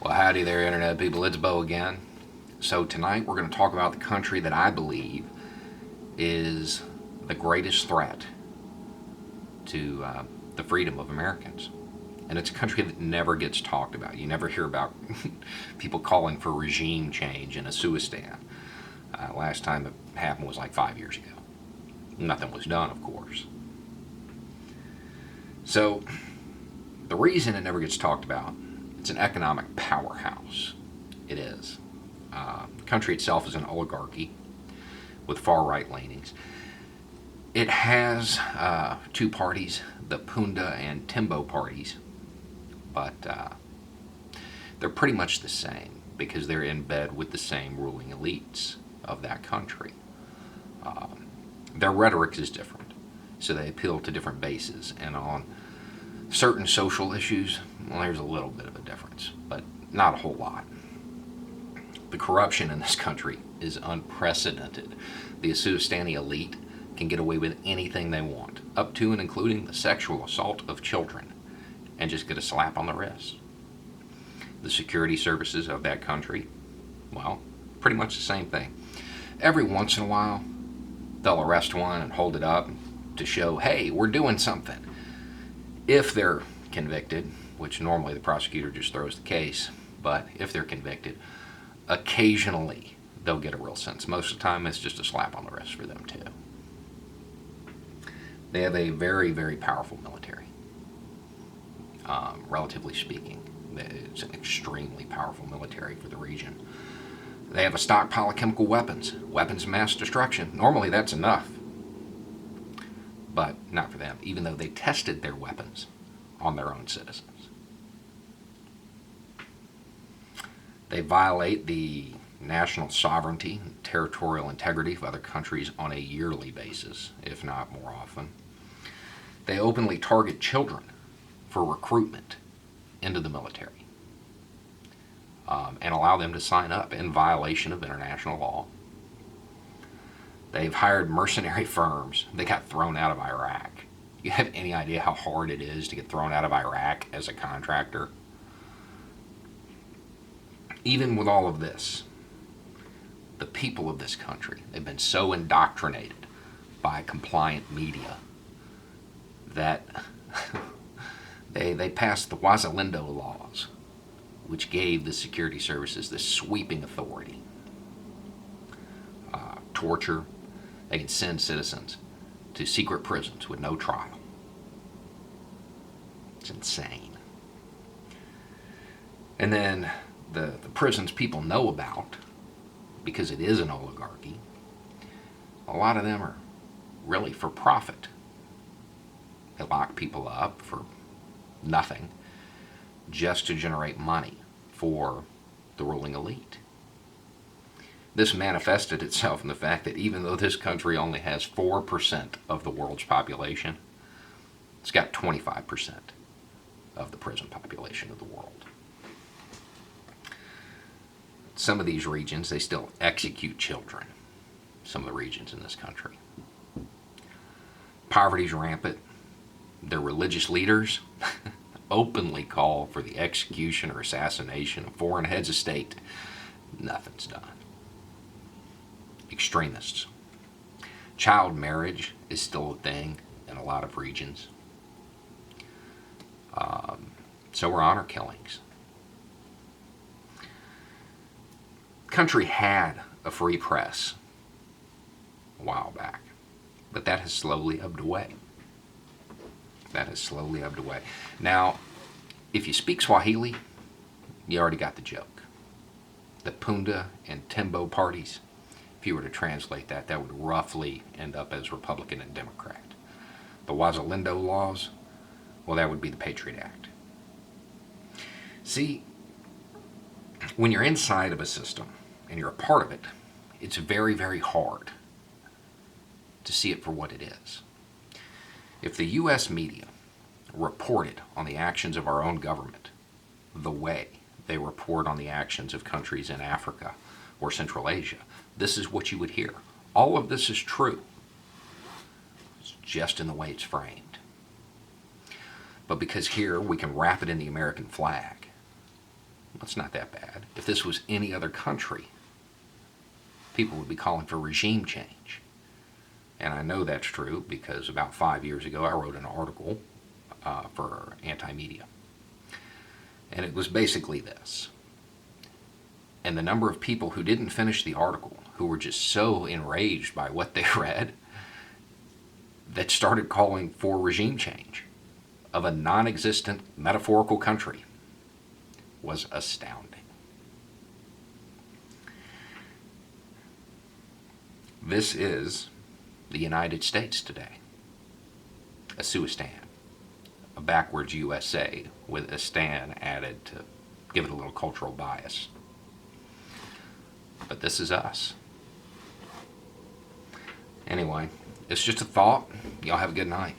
Well, howdy there, Internet people. It's Bo again. So, tonight we're going to talk about the country that I believe is the greatest threat to the freedom of Americans. And it's a country that never gets talked about. You never hear about people calling for regime change in Asuistan. Last time it happened was like 5 years ago. Nothing was done, of course. So, the reason it never gets talked about, it's an economic powerhouse. It is. The country itself is an oligarchy with far-right leanings. It has two parties, the Punda and Timbo parties, but they're pretty much the same because they're in bed with the same ruling elites of that country. Their rhetoric is different, so they appeal to different bases, and on certain social issues, well, there's a little bit of a difference, but not a whole lot. The corruption in this country is unprecedented. The Asuistani elite can get away with anything they want, up to and including the sexual assault of children, and just get a slap on the wrist. The security services of that country, well, pretty much the same thing. Every once in a while, they'll arrest one and hold it up to show, hey, we're doing something. If they're convicted, which normally the prosecutor just throws the case, but if they're convicted, occasionally they'll get a real sentence. Most of the time it's just a slap on the wrist for them too. They have a very, very powerful military, relatively speaking. It's an extremely powerful military for the region. They have a stockpile of chemical weapons of mass destruction. Normally that's enough, but not for them, even though they tested their weapons on their own citizens. They violate the national sovereignty and territorial integrity of other countries on a yearly basis, if not more often. They openly target children for recruitment into the military and allow them to sign up in violation of international law. They've hired mercenary firms. They got thrown out of Iraq. You have any idea how hard it is to get thrown out of Iraq as a contractor? Even with all of this, the people of this country, they've been so indoctrinated by compliant media that they passed the Wazalindo laws, which gave the security services this sweeping authority. Torture. They can send citizens to secret prisons with no trial. It's insane. And then the prisons people know about, because it is an oligarchy, a lot of them are really for profit. They lock people up for nothing just to generate money for the ruling elite. This manifested itself in the fact that even though this country only has 4% of the world's population, it's got 25% of the prison population of the world. Some of these regions, they still execute children. Some of the regions in this country. Poverty's rampant. Their religious leaders openly call for the execution or assassination of foreign heads of state. Nothing's done. Extremists. Child marriage is still a thing in a lot of regions. So are honor killings. The country had a free press a while back, but that has slowly ebbed away. Now, if you speak Swahili, you already got the joke. The Punda and Timbo parties, if you were to translate that, that would roughly end up as Republican and Democrat. The Wazalindo laws, well, that would be the Patriot Act. See, when you're inside of a system and you're a part of it, it's very, very hard to see it for what it is. If the U.S. media reported on the actions of our own government the way they report on the actions of countries in Africa or Central Asia, this is what you would hear. All of this is true. It's just in the way it's framed. But because here we can wrap it in the American flag, It's not that bad. If this was any other country, people would be calling for regime change. And I know that's true because about 5 years ago I wrote an article for Anti-Media. And it was basically this. And the number of people who didn't finish the article, who were just so enraged by what they read, that started calling for regime change of a non-existent metaphorical country, was astounding. This is the United States today. Asuistan, a backwards USA with a stan added to give it a little cultural bias. But this is us. Anyway, it's just a thought. Y'all have a good night.